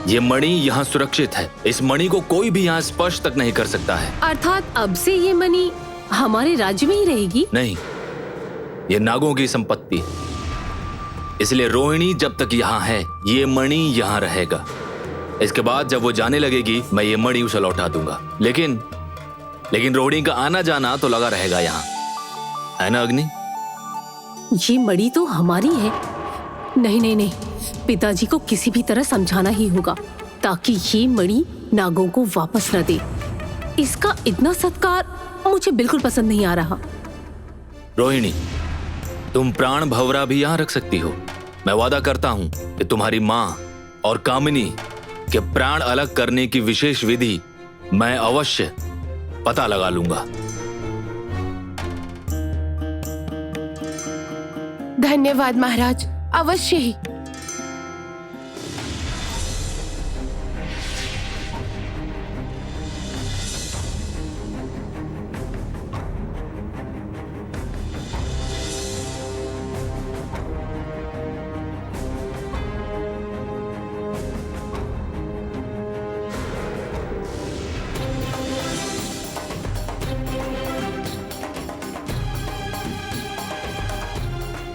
ये मणि यहाँ सुरक्षित है। इस मणि को कोई भी यहाँ स्पर्श तक नहीं कर सकता है। अर्थात अब से ये मणि हमारे राज्य में ही रहेगी? नहीं, ये नागों की संपत्ति, इसलिए रोहिणी जब तक यहाँ है ये मणि यहाँ रहेगा। इसके बाद जब वो जाने लगेगी मैं ये मणि उसे लौटा दूंगा। लेकिन रोहिणी का आना जाना तो लगा रहेगा यहाँ, है ना अग्नि? ये मणि तो हमारी है। नहीं नहीं नहीं, पिताजी को किसी भी तरह समझाना ही होगा ताकि ये मणि नागों को वापस न दे। इसका इतना सत्कार मुझे बिल्कुल पसंद नहीं आ रहा। रोहिणी, तुम प्राण भंवरा भी यहाँ रख सकती हो। मैं वादा करता हूँ कि तुम्हारी माँ और कामिनी के प्राण अलग करने की विशेष विधि मैं अवश्य पता लगा लूंगा। धन्यवाद महाराज, अवश्य ही।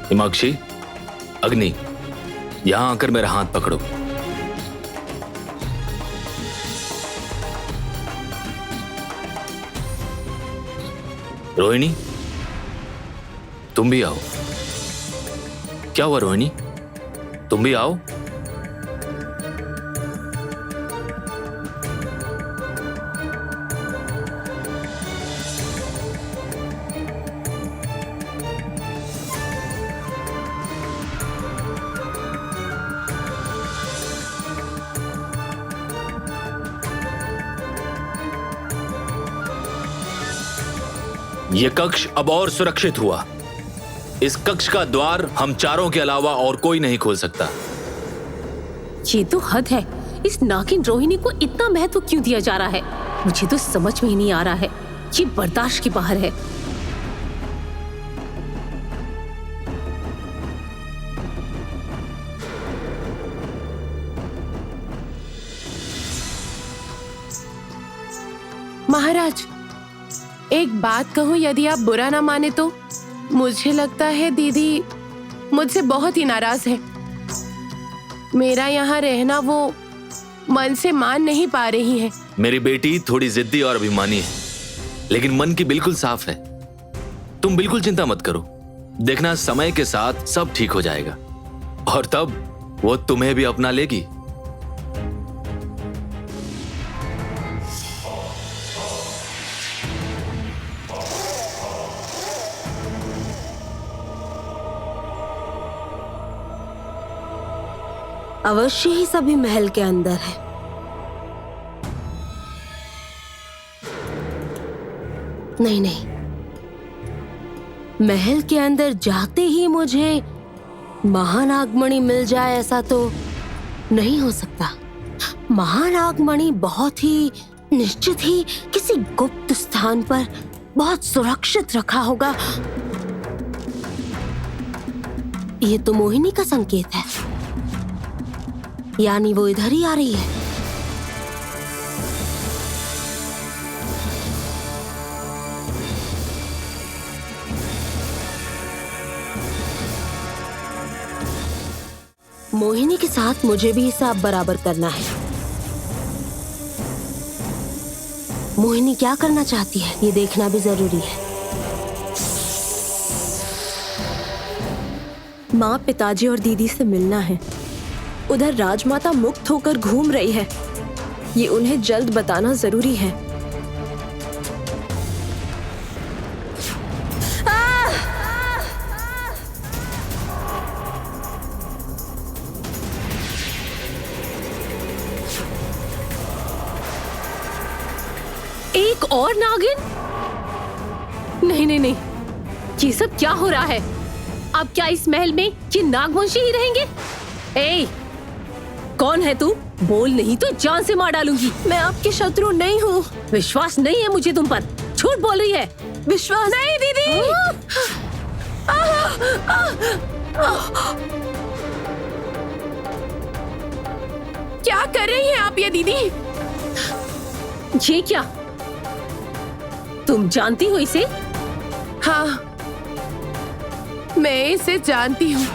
हिमाक्षी, अग्नि, यहां आकर मेरा हाथ पकड़ो। रोहिणी, तुम भी आओ। क्या हुआ रोहिणी, तुम भी आओ। यह कक्ष अब और सुरक्षित हुआ। इस कक्ष का द्वार हम चारों के अलावा और कोई नहीं खोल सकता। ये तो हद है। इस नागिन रोहिणी को इतना महत्व क्यों दिया जा रहा है? मुझे तो समझ में ही नहीं आ रहा है। ये बर्दाश्त के बाहर है। महाराज, एक बात कहूं, यदि आप बुरा ना माने तो। मुझे लगता है दीदी मुझसे बहुत ही नाराज है। मेरा यहाँ रहना वो मन से मान नहीं पा रही है। मेरी बेटी थोड़ी जिद्दी और अभिमानी है, लेकिन मन की बिल्कुल साफ है। तुम बिल्कुल चिंता मत करो, देखना समय के साथ सब ठीक हो जाएगा और तब वो तुम्हें भी अपना लेगी। अवश्य ही सभी महल के अंदर है। नहीं नहीं, महल के अंदर जाते ही मुझे महानागमणि मिल जाए ऐसा तो नहीं हो सकता। महानागमणि बहुत ही निश्चित ही किसी गुप्त स्थान पर बहुत सुरक्षित रखा होगा। ये तो मोहिनी का संकेत है, यानी वो इधर ही आ रही है। मोहिनी के साथ मुझे भी हिसाब बराबर करना है। मोहिनी क्या करना चाहती है ये देखना भी जरूरी है। माँ, पिताजी और दीदी से मिलना है। उधर राजमाता मुक्त होकर घूम रही है। ये उन्हें जल्द बताना जरूरी है। एक और नागिन? नहीं नहीं नहीं, ये सब क्या हो रहा है? अब क्या इस महल में ये नागवंशी ही रहेंगे? ए, कौन है तू? बोल नहीं तो जान से मार डालूंगी। मैं आपकी शत्रु नहीं हूँ। विश्वास नहीं है मुझे तुम पर। झूठ बोल रही है। विश्वास नहीं दीदी। क्या क्या कर रही हैं आप ये दीदी? ये क्या? तुम जानती हो इसे? हाँ, मैं इसे जानती हूँ।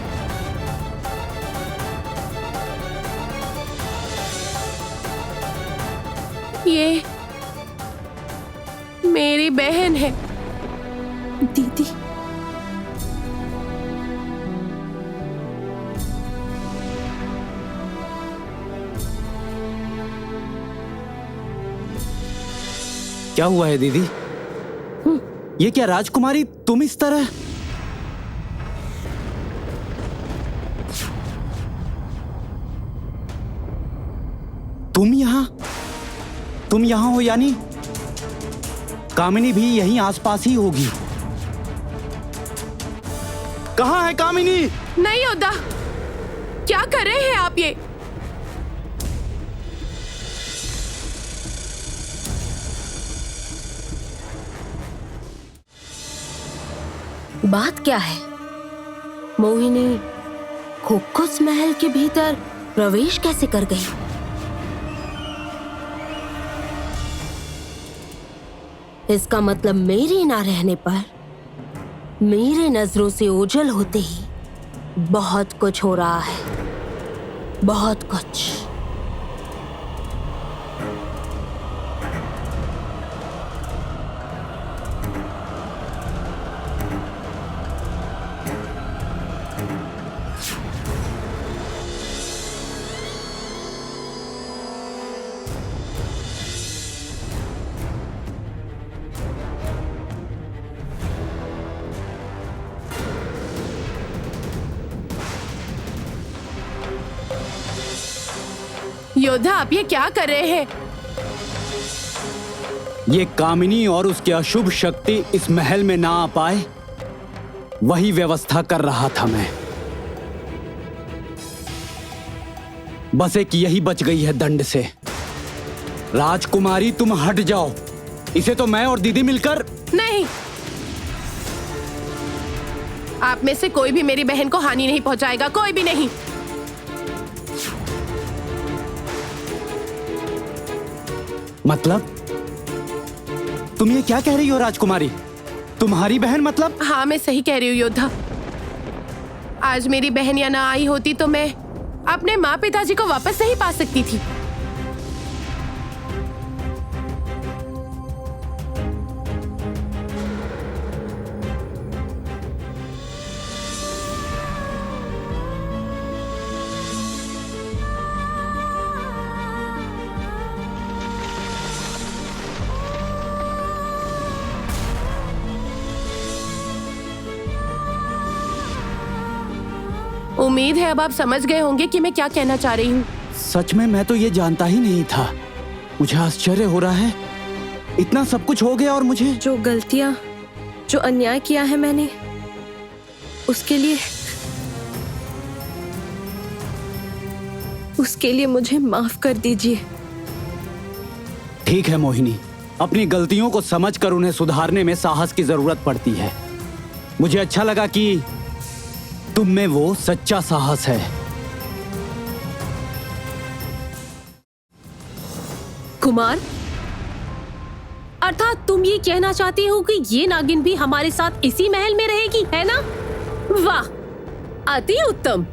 ये मेरी बहन है। दीदी, क्या हुआ है दीदी? ये क्या राजकुमारी, तुम इस तरह? तुम यहां हो यानी कामिनी भी यहीं आसपास ही होगी। कहां है कामिनी? नहीं योद्धा, क्या कर रहे हैं आप ये? बात क्या है? मोहिनी खुक्कुस महल के भीतर प्रवेश कैसे कर गई? इसका मतलब मेरे ना रहने पर, मेरे नजरों से ओझल होते ही बहुत कुछ हो रहा है, बहुत कुछ। योद्धा, आप ये क्या कर रहे हैं? ये कामिनी और उसकी अशुभ शक्ति इस महल में ना आ पाए, वही व्यवस्था कर रहा था मैं। बस एक यही बच गई है दंड से। राजकुमारी, तुम हट जाओ। इसे तो मैं और दीदी मिलकर। नहीं, आप में से कोई भी मेरी बहन को हानि नहीं पहुंचाएगा, कोई भी नहीं। मतलब तुम ये क्या कह रही हो राजकुमारी? तुम्हारी बहन मतलब? हाँ, मैं सही कह रही हूँ योद्धा। आज मेरी बहन या ना आई होती तो मैं अपने माँ पिताजी को वापस नहीं पा सकती थी। उम्मीद है अब आप समझ गए होंगे कि मैं क्या कहना चाह रही हूँ। सच में मैं तो ये जानता ही नहीं था। मुझे आश्चर्य हो रहा है, इतना सब कुछ हो गया और मुझे। जो गलतियां, जो अन्याय किया है मैंने, उसके लिए मुझे माफ कर दीजिए। ठीक है मोहिनी, अपनी गलतियों को समझकर उन्हें सुधारने में साहस की जरूरत पड़ती है। मुझे अच्छा लगा कि तुम में वो सच्चा साहस है। कुमार, अर्थात तुम ये कहना चाहती हो कि ये नागिन भी हमारे साथ इसी महल में रहेगी, है ना? वाह, अति उत्तम।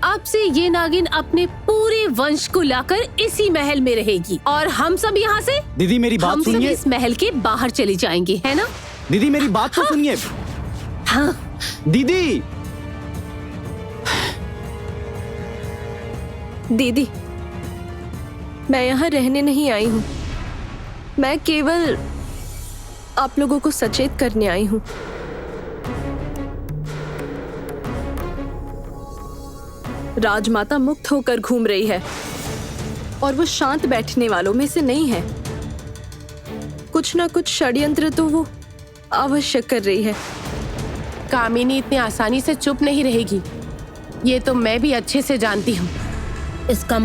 अब से ये नागिन अपने पूरे वंश को लाकर इसी महल में रहेगी और हम सब यहाँ से, दीदी मेरी बात हम सब सुनिए। इस महल के बाहर चले जाएंगे, है ना? दीदी मेरी बात तो सुनिए। हाँ, दीदी दीदी, मैं यहाँ रहने नहीं आई हूँ। मैं केवल आप लोगों को सचेत करने आई हूँ। राजमाता मुक्त होकर घूम रही है और वो शांत बैठने वालों में से नहीं है। कुछ ना कुछ षड्यंत्र तो वो अवश्य कर रही है। कामिनी इतनी आसानी से चुप नहीं रहेगी, ये तो मैं भी अच्छे से जानती हूँ। इसका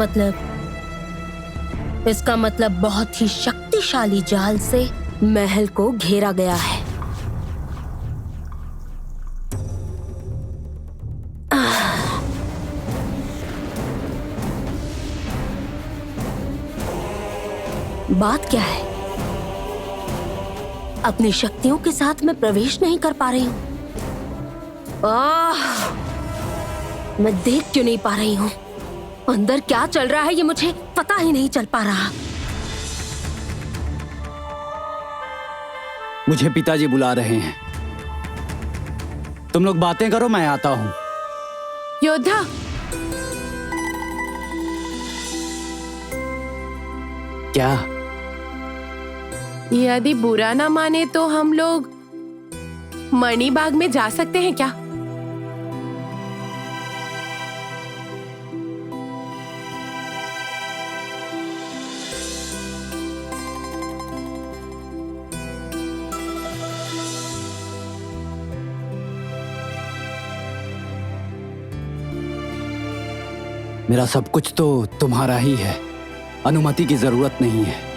मतलब बहुत ही शक्तिशाली जाल से महल को घेरा गया है। बात क्या है? अपनी शक्तियों के साथ मैं प्रवेश नहीं कर पा रही हूँ। मैं देख क्यों नहीं पा रही हूँ? अंदर क्या चल रहा है ये मुझे पता ही नहीं चल पा रहा। मुझे पिताजी बुला रहे हैं। तुम लोग बातें करो, मैं आता हूँ। योद्धा, क्या? यदि बुरा ना माने तो हम लोग मणिबाग में जा सकते हैं क्या? मेरा सब कुछ तो तुम्हारा ही है, अनुमति की जरूरत नहीं है।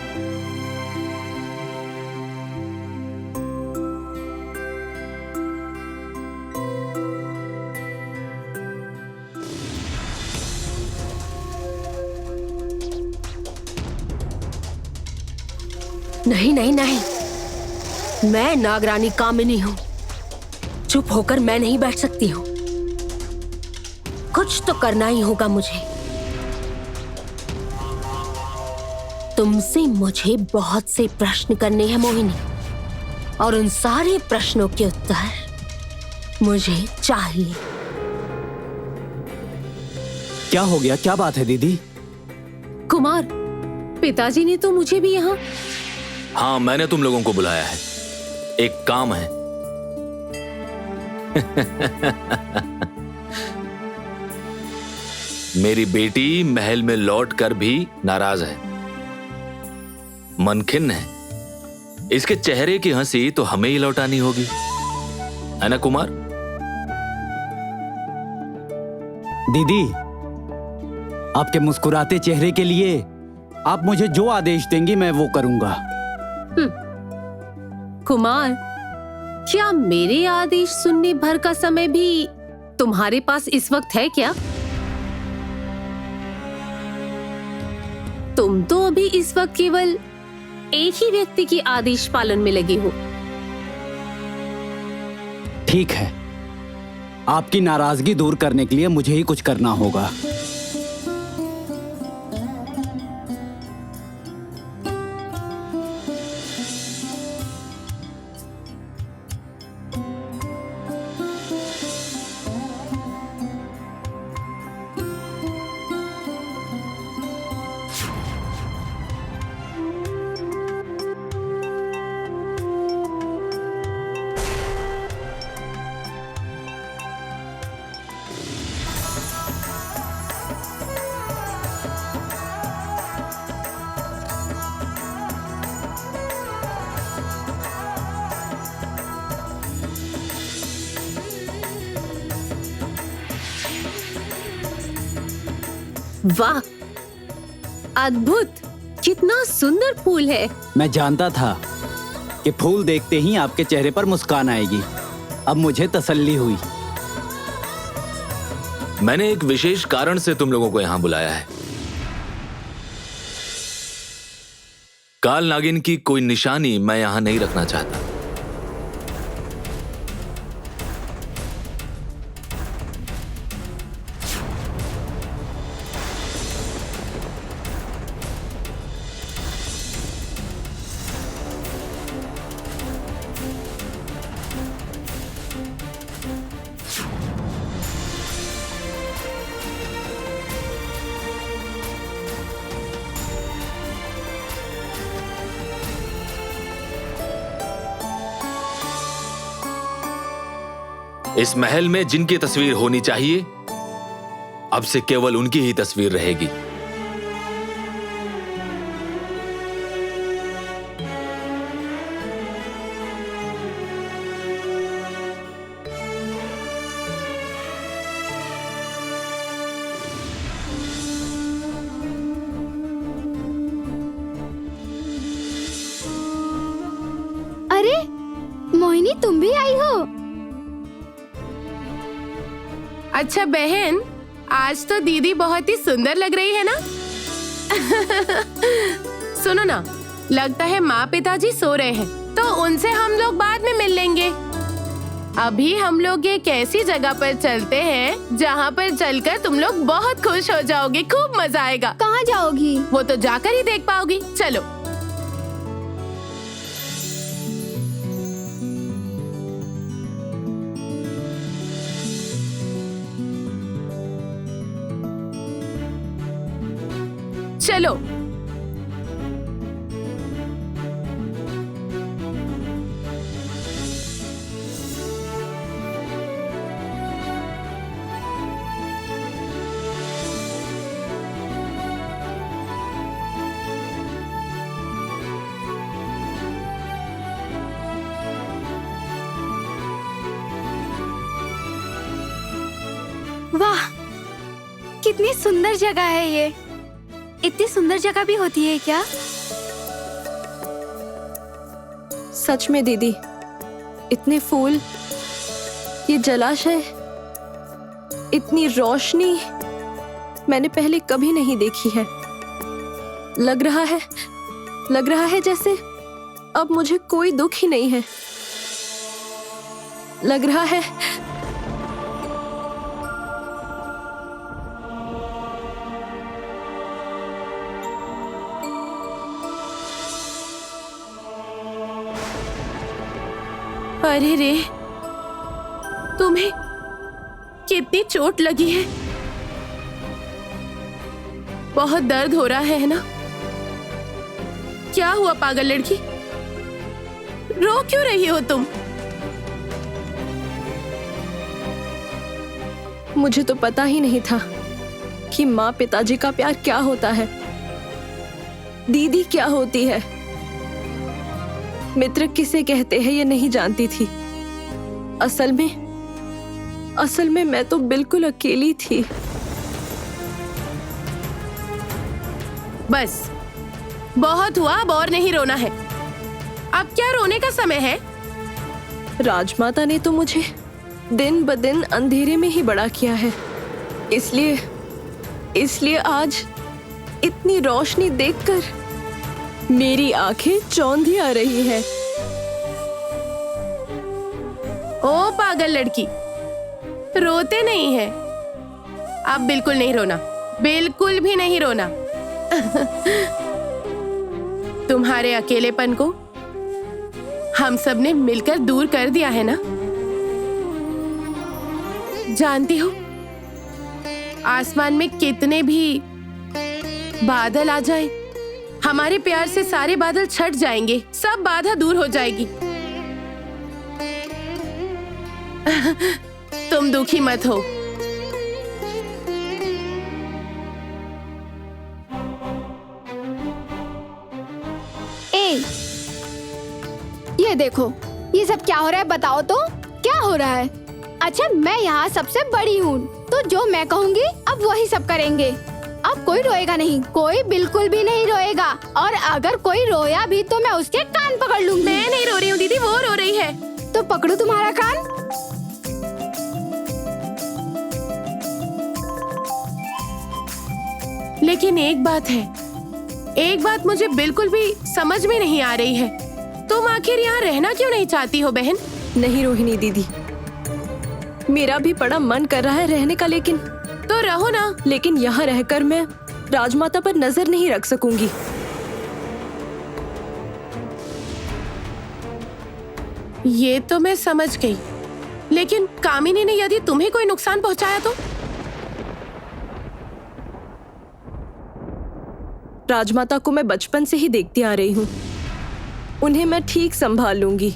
नहीं नहीं नहीं, मैं नागरानी कामिनी हूँ। चुप होकर मैं नहीं बैठ सकती हूँ। कुछ तो करना ही होगा मुझे। तुमसे मुझे बहुत से प्रश्न करने हैं मोहिनी, और उन सारे प्रश्नों के उत्तर मुझे चाहिए। क्या हो गया? क्या बात है दीदी? कुमार, पिताजी ने तो मुझे भी यहाँ। हाँ, मैंने तुम लोगों को बुलाया है, एक काम है। मेरी बेटी महल में लौट कर भी नाराज है, मनखिन्न है। इसके चेहरे की हंसी तो हमें ही लौटानी होगी, है ना कुमार? दीदी, आपके मुस्कुराते चेहरे के लिए आप मुझे जो आदेश देंगी मैं वो करूंगा। कुमार, क्या मेरे आदेश सुनने भर का समय भी तुम्हारे पास इस वक्त है क्या? तुम तो अभी इस वक्त केवल एक ही व्यक्ति की आदेश पालन में लगे हो। ठीक है, आपकी नाराजगी दूर करने के लिए मुझे ही कुछ करना होगा। वाह, अद्भुत! कितना सुंदर फूल है। मैं जानता था कि फूल देखते ही आपके चेहरे पर मुस्कान आएगी। अब मुझे तसल्ली हुई। मैंने एक विशेष कारण से तुम लोगों को यहां बुलाया है। काल नागिन की कोई निशानी मैं यहां नहीं रखना चाहता। इस महल में जिनकी तस्वीर होनी चाहिए, अब से केवल उनकी ही तस्वीर रहेगी। अरे मोहिनी, तुम भी आई हो? अच्छा बहन, आज तो दीदी बहुत ही सुंदर लग रही है ना? सुनो ना, लगता है माँ पिताजी सो रहे हैं, तो उनसे हम लोग बाद में मिल लेंगे। अभी हम लोग एक ऐसी जगह पर चलते हैं जहाँ पर चलकर तुम लोग बहुत खुश हो जाओगे, खूब मजा आएगा। कहाँ जाओगी? वो तो जाकर ही देख पाओगी। चलो। चलो। वाह, कितनी सुंदर जगह है ये। इतनी सुंदर जगह भी होती है क्या? सच में दीदी, इतने फूल, ये जलाशय, इतनी रोशनी मैंने पहले कभी नहीं देखी है। लग रहा है जैसे अब मुझे कोई दुख ही नहीं है। लग रहा है अरे रे, तुम्हें कितनी चोट लगी है? बहुत दर्द हो रहा है ना? क्या हुआ पागल लड़की? रो क्यों रही हो तुम? मुझे तो पता ही नहीं था कि माँ पिताजी का प्यार क्या होता है, दीदी क्या होती है, मित्र किसे कहते हैं ये नहीं जानती थी। असल में मैं तो बिल्कुल अकेली थी। बस बहुत हुआ, अब और नहीं रोना है। अब क्या रोने का समय है? राजमाता ने तो मुझे दिन ब दिन अंधेरे में ही बड़ा किया है, इसलिए आज इतनी रोशनी देखकर मेरी आंखें चौंधी आ रही है। ओ पागल लड़की, रोते नहीं है। अब बिल्कुल नहीं रोना, बिल्कुल भी नहीं रोना। तुम्हारे अकेलेपन को हम सब ने मिलकर दूर कर दिया है ना? जानती हो, आसमान में कितने भी बादल आ जाएं, हमारे प्यार से सारे बादल छट जाएंगे, सब बाधा दूर हो जाएगी। तुम दुखी मत हो। ये देखो, ये सब क्या हो रहा है? बताओ तो, क्या हो रहा है? अच्छा, मैं यहाँ सबसे बड़ी हूँ, तो जो मैं कहूँगी अब वही सब करेंगे। अब कोई रोएगा नहीं, कोई बिल्कुल भी नहीं रोएगा, और अगर कोई रोया भी तो मैं उसके कान पकड़ लूंगी। मैं नहीं रो रही हूँ दीदी, वो रो रही है। तो पकड़ू तुम्हारा कान। लेकिन एक बात मुझे बिल्कुल भी समझ में नहीं आ रही है। तुम आखिर यहाँ रहना क्यों नहीं चाहती हो बहन? नहीं रोहिणी दीदी, मेरा भी बड़ा मन कर रहा है रहने का, लेकिन तो रहो ना। लेकिन यहाँ रहकर मैं राजमाता पर नजर नहीं रख सकूंगी। ये तो मैं समझ गई, लेकिन कामिनी ने यदि तुम्हें कोई नुकसान पहुंचाया तो? राजमाता को मैं बचपन से ही देखती आ रही हूँ, उन्हें मैं ठीक संभाल लूंगी।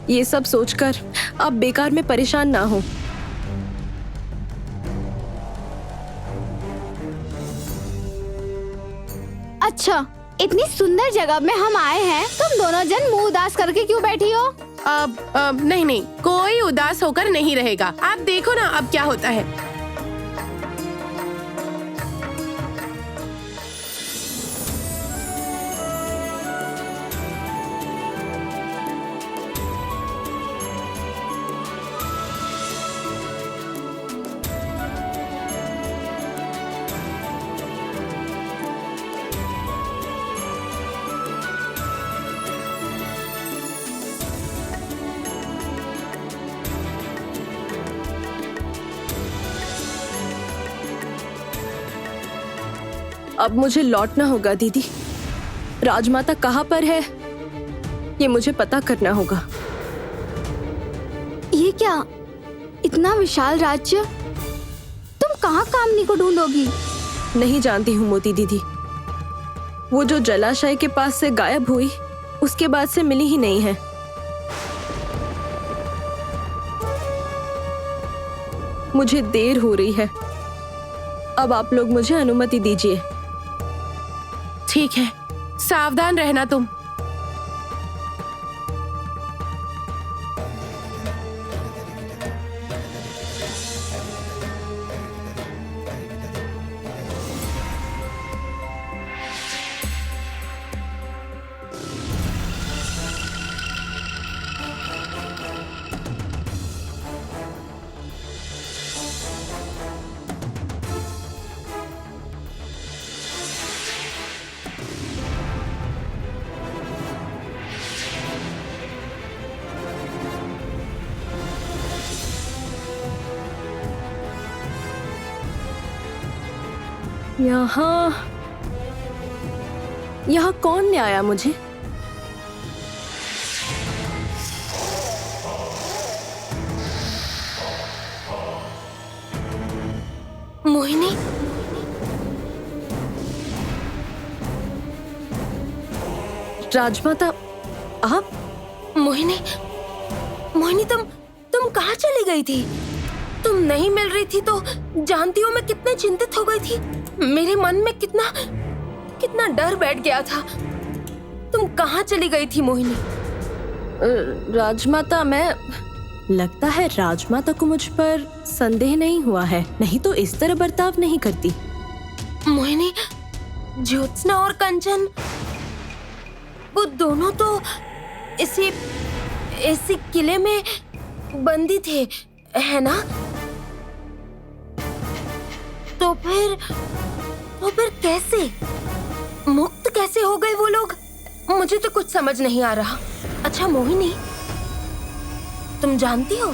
ये सब सोचकर आप बेकार में परेशान ना हो। अच्छा, इतनी सुंदर जगह में हम आए हैं, तुम दोनों जन मुंह उदास करके क्यों बैठी हो? अब नहीं, कोई उदास होकर नहीं रहेगा। आप देखो ना अब क्या होता है। अब मुझे लौटना होगा दीदी। राजमाता कहाँ पर है ये मुझे पता करना होगा। ये क्या, इतना विशाल राज्य, तुम कहाँ कामनी को ढूंढोगी? नहीं जानती हूँ मोती दीदी। वो जो जलाशय के पास से गायब हुई उसके बाद से मिली ही नहीं है। मुझे देर हो रही है, अब आप लोग मुझे अनुमति दीजिए। ठीक है, सावधान रहना तुम। यहाँ कौन ले आया मुझे? मोहिनी, राजमाता आप? मोहिनी, मोहिनी, तुम कहाँ चली गई थी? तुम नहीं मिल रही थी तो जानती हो मैं कितने चिंतित हो गई थी। मेरे मन में कितना डर बैठ गया था। तुम कहाँ चली गई थी मोहिनी? राजमाता, मैं, लगता है राजमाता को मुझ पर संदेह नहीं हुआ है, नहीं तो इस तरह बर्ताव नहीं करती। मोहिनी, ज्योत्सना और कंचन, वो दोनों तो इसी किले में बंदी थे, है ना? तो फिर कैसे मुक्त कैसे हो गए वो लोग? मुझे तो कुछ समझ नहीं आ रहा। अच्छा मोहिनी, तुम जानती हो?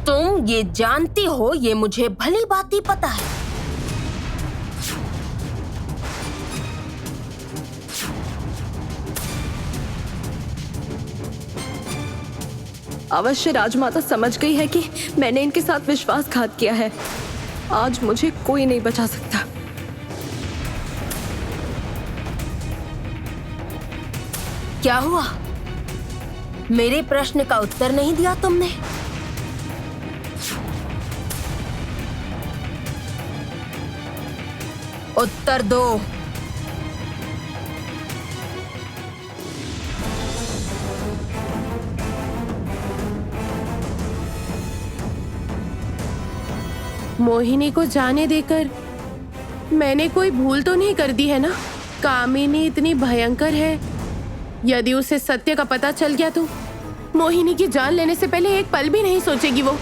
तुम ये जानती हो, ये मुझे भली भांति पता है। अवश्य राजमाता समझ गई है कि मैंने इनके साथ विश्वासघात किया है। आज मुझे कोई नहीं बचा सकता। क्या हुआ? मेरे प्रश्न का उत्तर नहीं दिया तुमने? उत्तर दो। मोहिनी को जाने देकर मैंने कोई भूल तो नहीं कर दी है ना? कामिनी इतनी भयंकर है, यदि उसे सत्य का पता चल गया तो मोहिनी की जान लेने से पहले एक पल भी नहीं सोचेगी वो।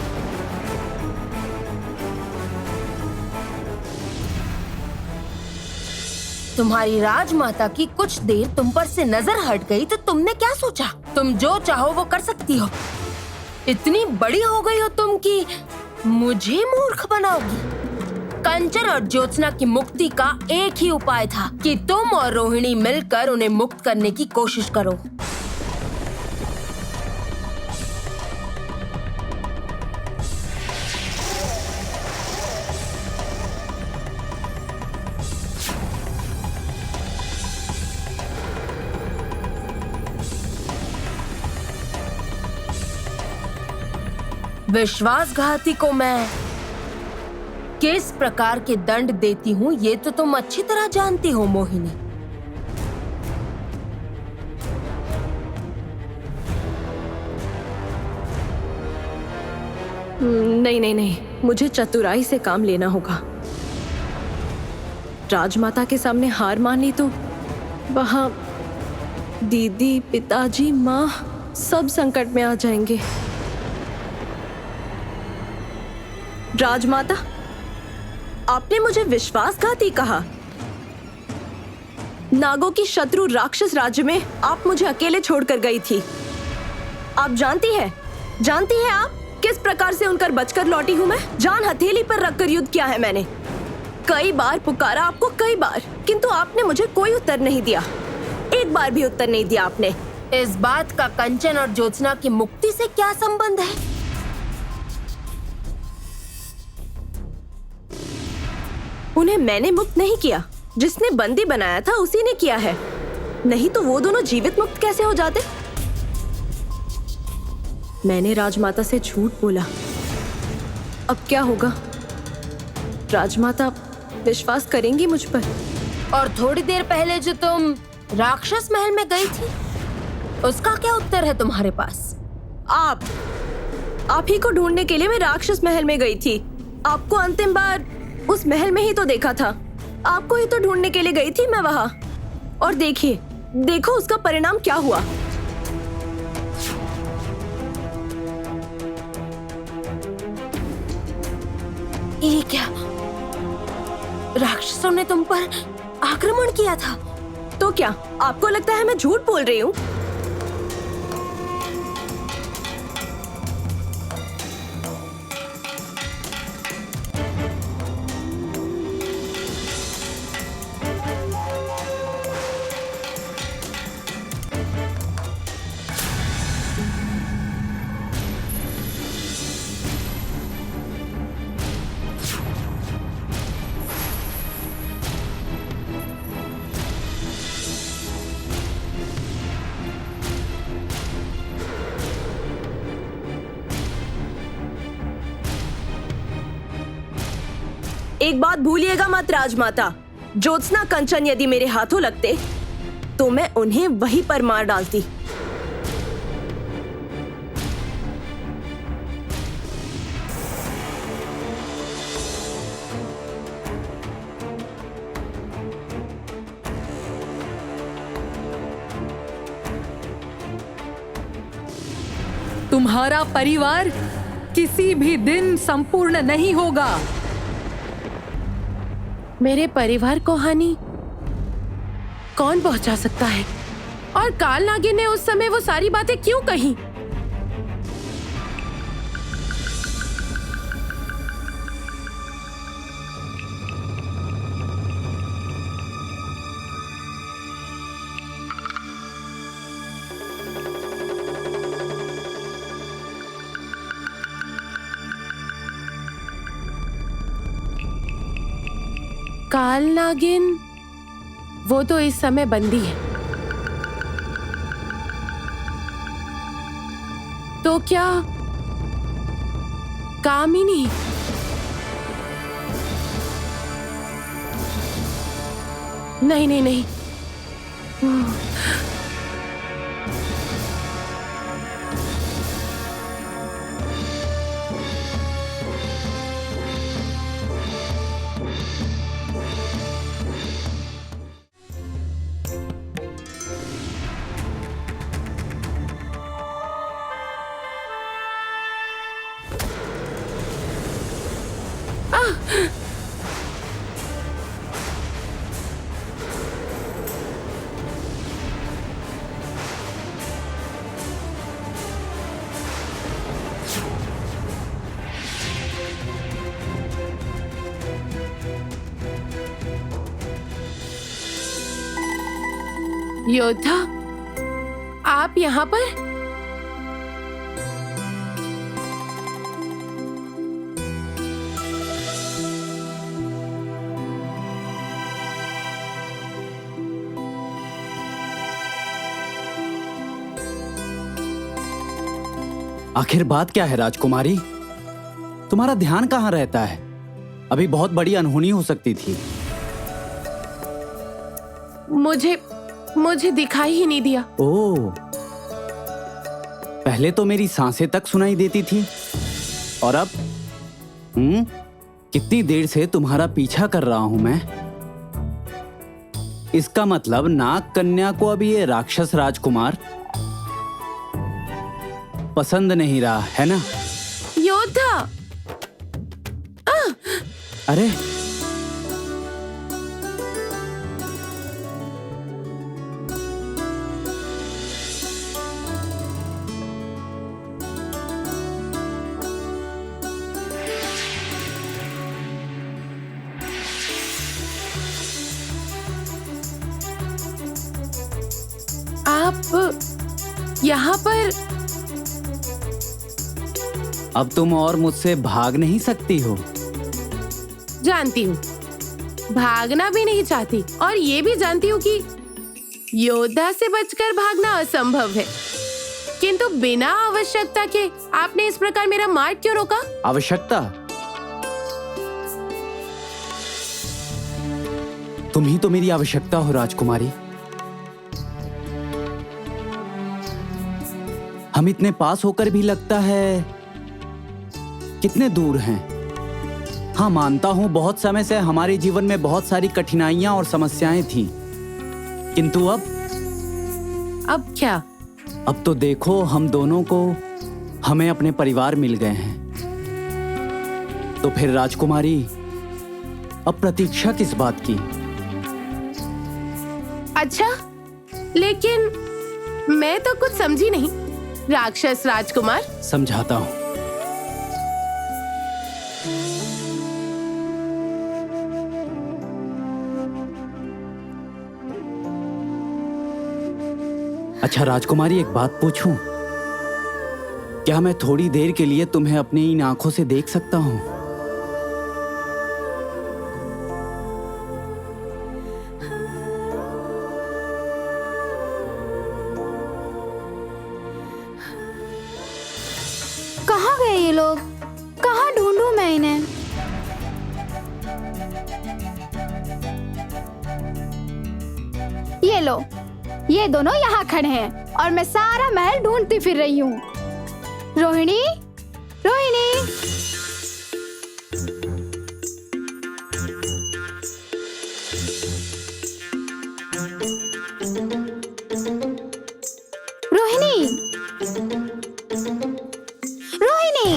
तुम्हारी राजमाता की कुछ देर तुम पर से नजर हट गई तो तुमने क्या सोचा? तुम जो चाहो वो कर सकती हो। इतनी बड़ी हो गई हो तुम कि मुझे मूर्ख बनाओगी। कंचन और ज्योत्सना की मुक्ति का एक ही उपाय था कि तुम और रोहिणी मिलकर उन्हें मुक्त करने की कोशिश करो। विश्वासघाती को मैं किस प्रकार के दंड देती हूँ ये तो तुम अच्छी तरह जानती हो मोहिनी। नहीं, मुझे चतुराई से काम लेना होगा। राजमाता के सामने हार मान ली तो वहां दीदी, पिताजी, माँ सब संकट में आ जाएंगे। राजमाता, आपने मुझे विश्वासघाती कहा। नागों की शत्रु राक्षस राज्य में आप मुझे अकेले छोड़कर गई थी। आप जानती हैं आप किस प्रकार से उनकर बचकर लौटी हूँ मैं। जान हथेली पर रखकर युद्ध किया है मैंने। कई बार पुकारा आपको, कई बार, किंतु आपने मुझे कोई उत्तर नहीं दिया। एक बार भी उत्तर नहीं दिया आपने। इस बात का कंचन और ज्योत्सना की मुक्ति से क्या संबंध है? उन्हें मैंने मुक्त नहीं किया, जिसने बंदी बनाया था उसी ने किया है। नहीं तो वो दोनों जीवित मुक्त कैसे हो जाते? मैंने राजमाता से झूठ बोला। अब क्या होगा? राजमाता विश्वास करेंगी मुझ पर? और थोड़ी देर पहले जो तुम राक्षस महल में गई थी, उसका क्या उत्तर है तुम्हारे पास? आप ही को ढूंढने के लिए मैं राक्षस महल में गई थी। आपको अंतिम बार उस महल में ही तो देखा था। आपको ही तो ढूंढने के लिए गई थी मैं वहां। और देखो उसका परिणाम क्या हुआ। ये क्या? राक्षसों ने तुम पर आक्रमण किया था? तो क्या आपको लगता है मैं झूठ बोल रही हूँ? एक बात भूलिएगा मत राजमाता, ज्योत्सना कंचन यदि मेरे हाथों लगते तो मैं उन्हें वहीं पर मार डालती। तुम्हारा परिवार किसी भी दिन संपूर्ण नहीं होगा। मेरे परिवार को हानि कौन पहुंचा सकता है? और काल नागिन ने उस समय वो सारी बातें क्यों कही? काल नागिन वो तो इस समय बंदी है, तो क्या कामिनी? नहीं नहीं नहीं, योद्धा आप यहाँ पर? आखिर बात क्या है राजकुमारी? तुम्हारा ध्यान कहाँ रहता है? अभी बहुत बड़ी अनहोनी हो सकती थी। मुझे दिखाई ही नहीं दिया। ओह, पहले तो मेरी सांसें तक सुनाई देती थी और अब कितनी देर से तुम्हारा पीछा कर रहा हूं मैं। इसका मतलब नाग कन्या को अभी ये राक्षस राजकुमार पसंद नहीं रहा है ना? योद्धा! अरे यहाँ पर अब तुम और मुझसे भाग नहीं सकती हो। जानती हूँ, भागना भी नहीं चाहती और ये भी जानती हूँ कि योद्धा से बचकर भागना असंभव है। किंतु बिना आवश्यकता के आपने इस प्रकार मेरा मार्ग क्यों रोका? आवश्यकता? तुम ही तो मेरी आवश्यकता हो राजकुमारी। हम इतने पास होकर भी लगता है कितने दूर हैं। हाँ, मानता हूं बहुत समय से हमारे जीवन में बहुत सारी कठिनाइयां और समस्याएं थीं, किंतु अब क्या? अब तो देखो, हम दोनों को हमें अपने परिवार मिल गए हैं। तो फिर राजकुमारी, अब प्रतीक्षा किस बात की? अच्छा, लेकिन मैं तो कुछ समझी नहीं। राक्षस राजकुमार, समझाता हूं। अच्छा राजकुमारी, एक बात पूछूं? क्या मैं थोड़ी देर के लिए तुम्हें अपनी इन आंखों से देख सकता हूं? कहाँ गए ये लोग? कहाँ ढूंढूं मैं इन्हें? ये लो, ये दोनों यहाँ खड़े हैं और मैं सारा महल ढूंढती फिर रही हूँ। रोहिणी, रोहिणी, रोहिणी, रोहिणी।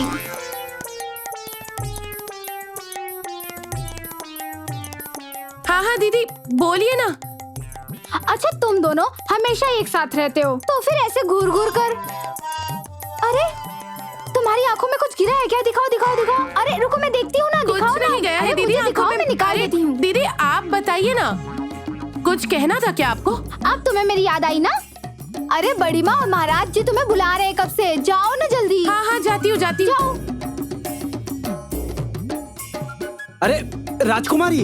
हाँ हाँ दीदी, बोलिए ना। अच्छा, तुम दोनों हमेशा एक साथ रहते हो, तो फिर ऐसे घूर घूर कर। अरे, तुम्हारी आंखों में कुछ गिरा है क्या? दिखाओ दिखाओ दिखाओ। अरे रुको, मैं देखती हूँ ना। कुछ दिखाओ नहीं ना। गया है अरे, दीदी, मुझे आंखों दिखाओ, में। मैं निकाल अरे, देती हूँ। दीदी आप बताइए ना, कुछ कहना था क्या आपको? अब तुम्हें मेरी याद आई ना? अरे बड़ी माँ और महाराज जी तुम्हें बुला रहे हैं कब से। जाओ ना जल्दी। हाँ हाँ, जाती हूँ जाती हूँ। जाओ। अरे राजकुमारी,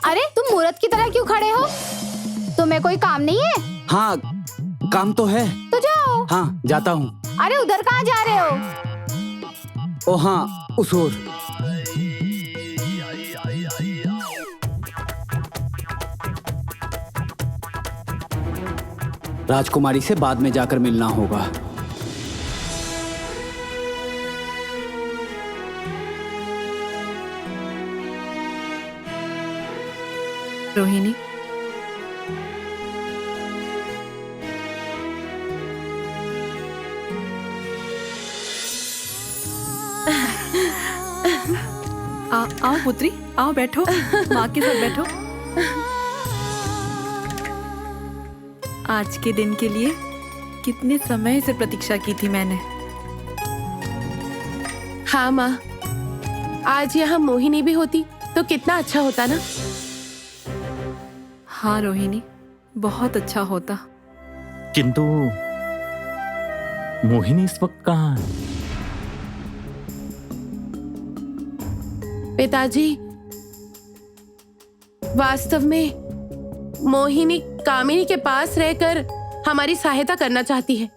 अरे तुम मूर्त की तरह क्यों खड़े हो? तुम्हें कोई काम नहीं है? हाँ काम तो है। तो जाओ। हाँ जाता हूँ। अरे उधर कहाँ जा रहे हो? ओ हाँ, उस ओर। राजकुमारी से बाद में जाकर मिलना होगा। रोहिणी, आओ पुत्री, आओ बैठो, माँ के साथ बैठो। आज के दिन के लिए कितने समय से प्रतीक्षा की थी मैंने। हाँ माँ, आज यहाँ मोहिनी भी होती तो कितना अच्छा होता ना। हाँ रोहिणी, बहुत अच्छा होता। किंतु मोहिनी इस वक्त कहाँ है? पिताजी, वास्तव में मोहिनी कामिनी के पास रहकर हमारी सहायता करना चाहती है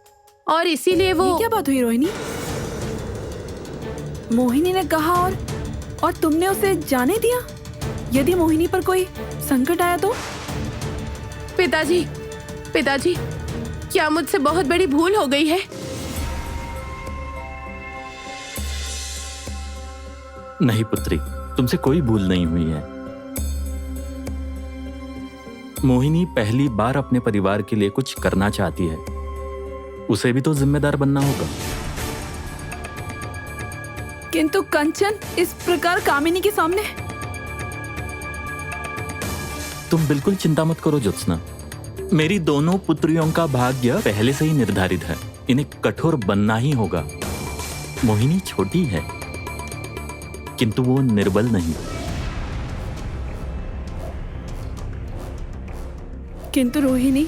और इसीलिए वो। ये क्या बात हुई रोहिणी? मोहिनी ने कहा और तुमने उसे जाने दिया? यदि मोहिनी पर कोई संकट आया तो? पिताजी, पिताजी, क्या मुझसे बहुत बड़ी भूल हो गई है? नहीं पुत्री, तुमसे कोई भूल नहीं हुई है। मोहिनी पहली बार अपने परिवार के लिए कुछ करना चाहती है, उसे भी तो जिम्मेदार बनना होगा। किंतु कंचन इस प्रकार कामिनी के सामने। तुम बिल्कुल चिंता मत करो ज्योत्सना, मेरी दोनों पुत्रियों का भाग्य पहले से ही निर्धारित है। इन्हें कठोर बनना ही होगा। मोहिनी छोटी है किंतु वो निर्बल नहीं। किंतु रोहिणी,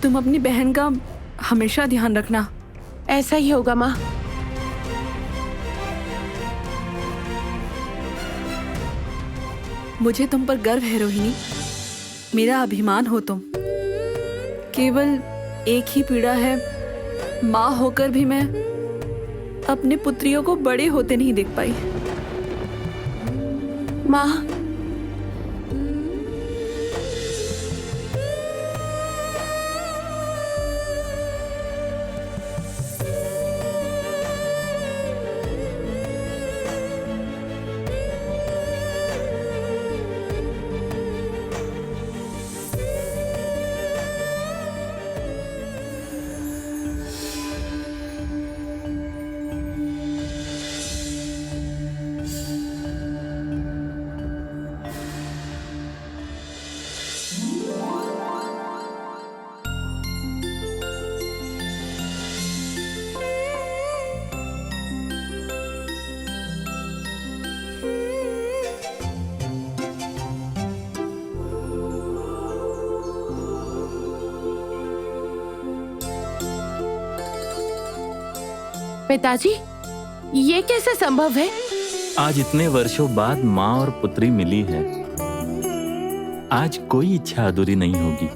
तुम अपनी बहन का हमेशा ध्यान रखना। ऐसा ही होगा माँ। मुझे तुम पर गर्व है रोहिणी, मेरा अभिमान हो तुम। केवल एक ही पीड़ा है, माँ होकर भी मैं अपने पुत्रियों को बड़े होते नहीं देख पाई। माँ, पिताजी, ये कैसे संभव है? आज इतने वर्षों बाद माँ और पुत्री मिली है। आज कोई इच्छा अधूरी नहीं होगी।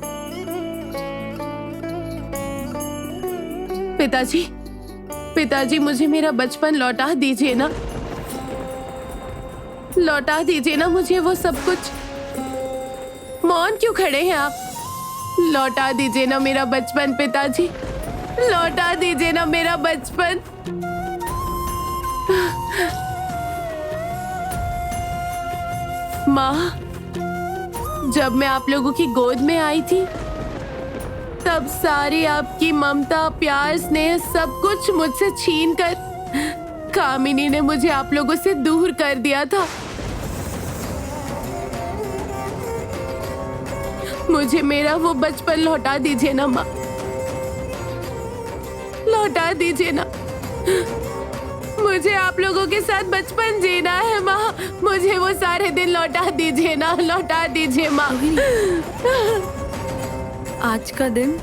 पिताजी, पिताजी, मुझे मेरा बचपन लौटा दीजिए ना। लौटा दीजिए ना मुझे वो सब कुछ। मौन क्यों खड़े हैं आप? लौटा दीजिए ना मेरा बचपन पिताजी। लौटा दीजिए ना मेरा बचपन। माँ, जब मैं आप लोगों की गोद में आई थी, तब सारी आपकी ममता, प्यार, स्नेह सब कुछ मुझसे छीनकर कामिनी ने मुझे आप लोगों से दूर कर दिया था। मुझे मेरा वो बचपन लौटा दीजिए ना माँ। लौटा दीजिए ना। मुझे आप लोगों के साथ बचपन जीना है माँ। मुझे वो सारे दिन लौटा दीजिए ना। लौटा दीजिए माँ। आज का दिन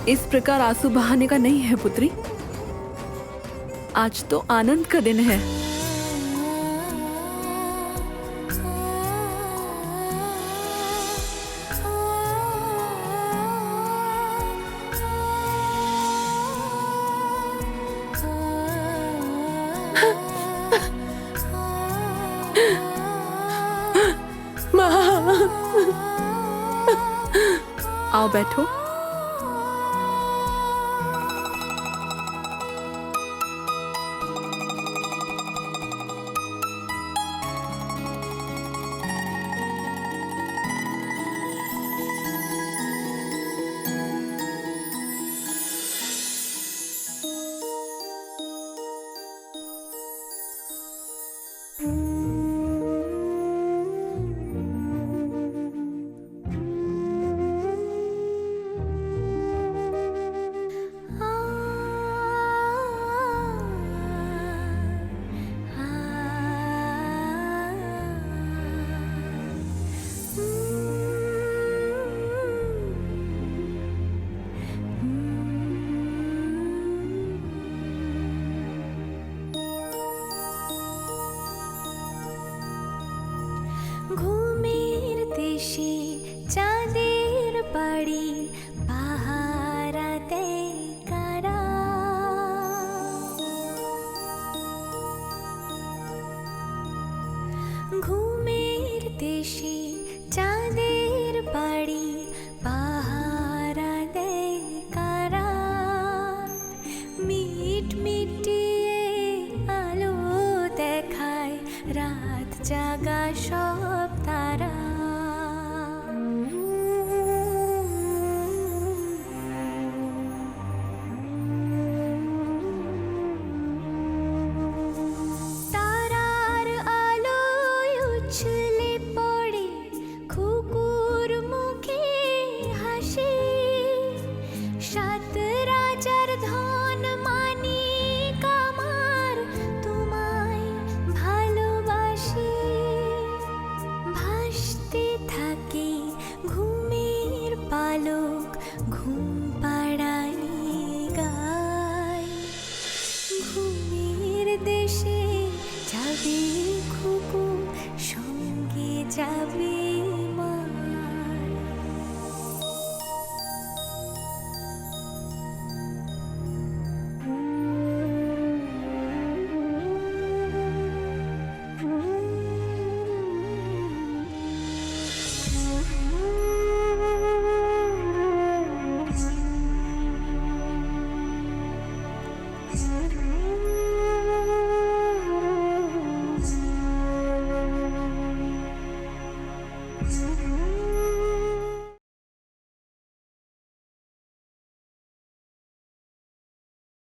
इस प्रकार आंसू बहाने का नहीं है पुत्री। आज तो आनंद का दिन है। आओ बैठो।